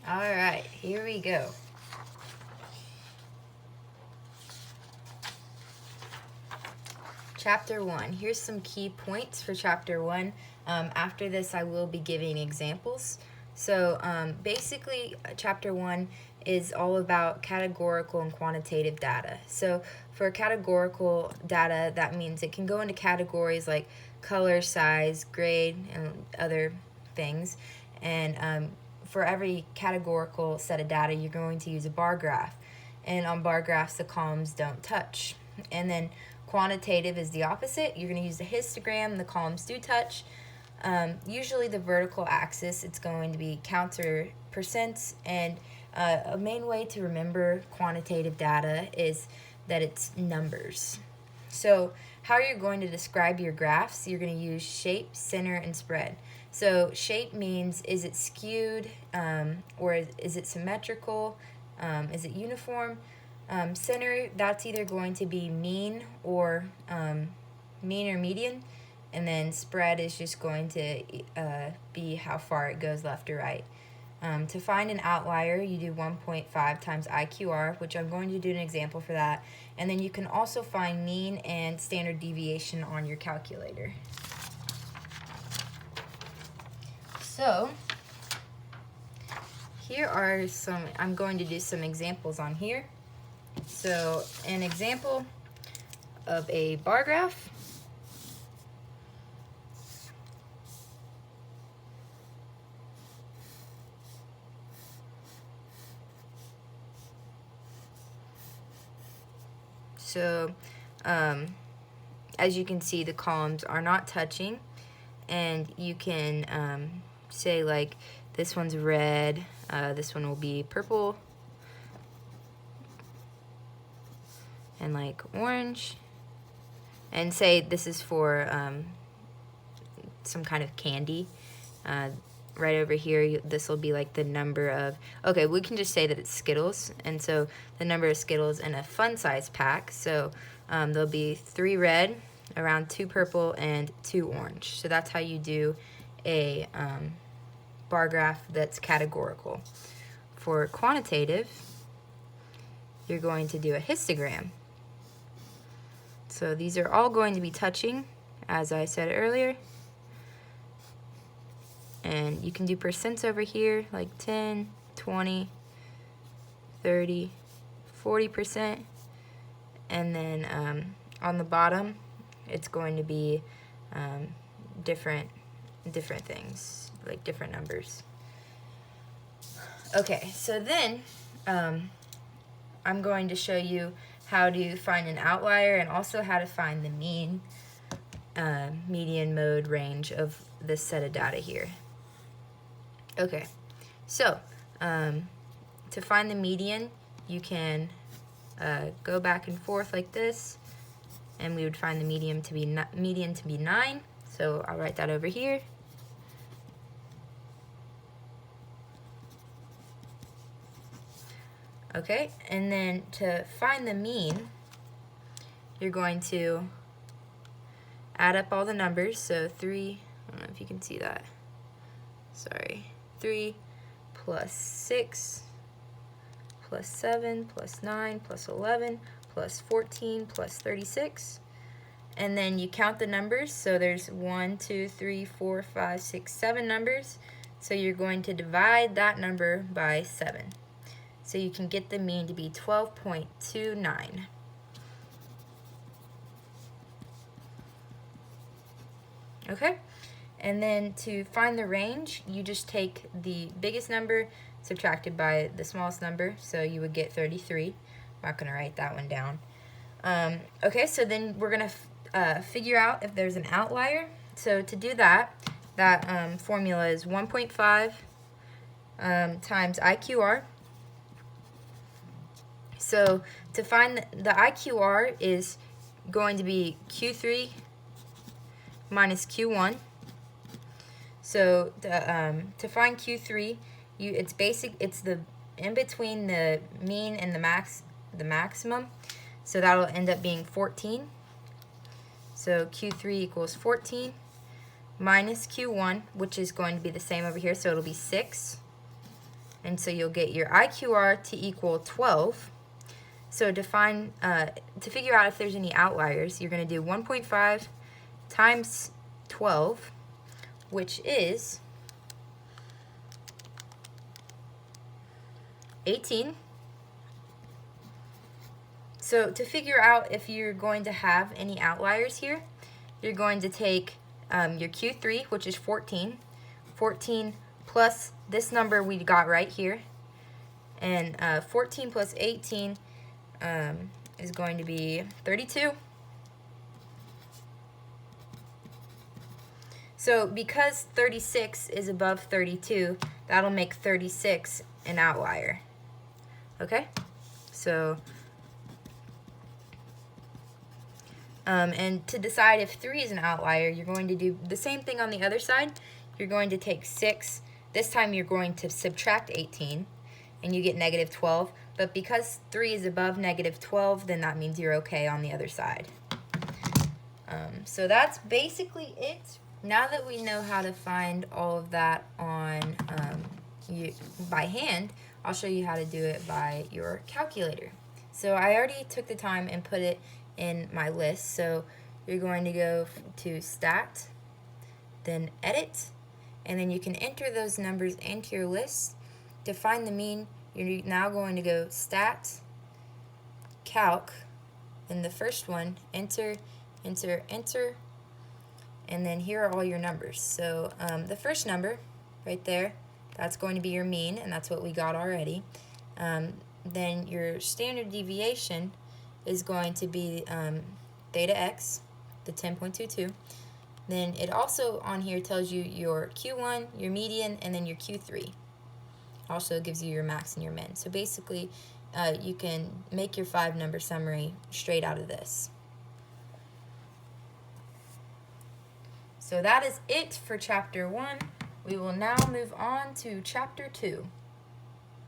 All right, here we go. Chapter 1. Here's some key points for Chapter 1. After this, I will be giving examples. So basically, Chapter 1 is all about categorical and quantitative data. So for categorical data, that means it can go into categories like color, size, grade, and other things. And for every categorical set of data, you're going to use a bar graph. And on bar graphs, the columns don't touch. And then quantitative is the opposite. You're going to use the histogram, the columns do touch. Usually the vertical axis, it's going to be counts or percents, and a main way to remember quantitative data is that it's numbers. So how you're going to describe your graphs, you're going to use shape, center, and spread. So shape means, is it skewed, or is it symmetrical, is it uniform? Center, that's either going to be mean or median, and then spread is just going to be how far it goes left or right. To find an outlier, you do 1.5 times IQR, which I'm going to do an example for that. And then you can also find mean and standard deviation on your calculator. So here are some, I'm going to do some examples on here. So an example of a bar graph. So as you can see, the columns are not touching, and you can say like this one's red, this one will be purple, and like orange, and say this is for some kind of candy. Right over here, this will be like the number of, okay, we can just say that it's Skittles, and so the number of Skittles in a fun size pack. So there'll be 3 red, around 2 purple, and 2 orange. So that's how you do a bar graph that's categorical. For quantitative, you're going to do a histogram. So these are all going to be touching, as I said earlier. And you can do percents over here, like 10, 20, 30, 40%. And then on the bottom, it's going to be different things, like different numbers. Okay, so then I'm going to show you how to find an outlier and also how to find the mean, median, mode, range of this set of data here. Okay, so to find the median, you can go back and forth like this, and we would find the median to be 9. So I'll write that over here. Okay, and then to find the mean, you're going to add up all the numbers. So 3, I don't know if you can see that. Sorry. 3 plus 6 plus 7 plus 9 plus 11 plus 14 plus 36. And then you count the numbers. So there's 1, 2, 3, 4, 5, 6, 7 numbers. So you're going to divide that number by 7. So you can get the mean to be 12.29. Okay? And then to find the range, you just take the biggest number subtracted by the smallest number. So you would get 33. I'm not going to write that one down. Okay, so then we're going to figure out if there's an outlier. So to do that, formula is 1.5 times IQR. So to find the IQR is going to be Q3 minus Q1. So to find Q3, it's the in between the mean and the maximum. So that'll end up being 14. So Q3 equals 14 minus Q1, which is going to be the same over here, so it'll be 6. And so you'll get your IQR to equal 12. So to figure out if there's any outliers, you're going to do 1.5 times 12, which is 18. So to figure out if you're going to have any outliers here, you're going to take your Q3, which is 14. 14 plus this number we got right here. And 14 plus 18 is going to be 32. So because 36 is above 32, that'll make 36 an outlier. Okay? So, and to decide if 3 is an outlier, you're going to do the same thing on the other side. You're going to take 6. This time you're going to subtract 18, and you get negative 12. But because 3 is above negative 12, then that means you're okay on the other side. So that's basically it. Now that we know how to find all of that on by hand, I'll show you how to do it by your calculator. So I already took the time and put it in my list. So you're going to go to Stat, then Edit, and then you can enter those numbers into your list. To find the mean, you're now going to go Stat, Calc, then the first one, Enter, Enter, Enter, and then here are all your numbers. So the first number right there, that's going to be your mean, and that's what we got already. Then your standard deviation is going to be theta x, the 10.22. Then it also on here tells you your Q1, your median, and then your Q3. Also gives you your max and your min. So basically, you can make your 5-number summary straight out of this. So that is it for Chapter 1. We will now move on to Chapter 2.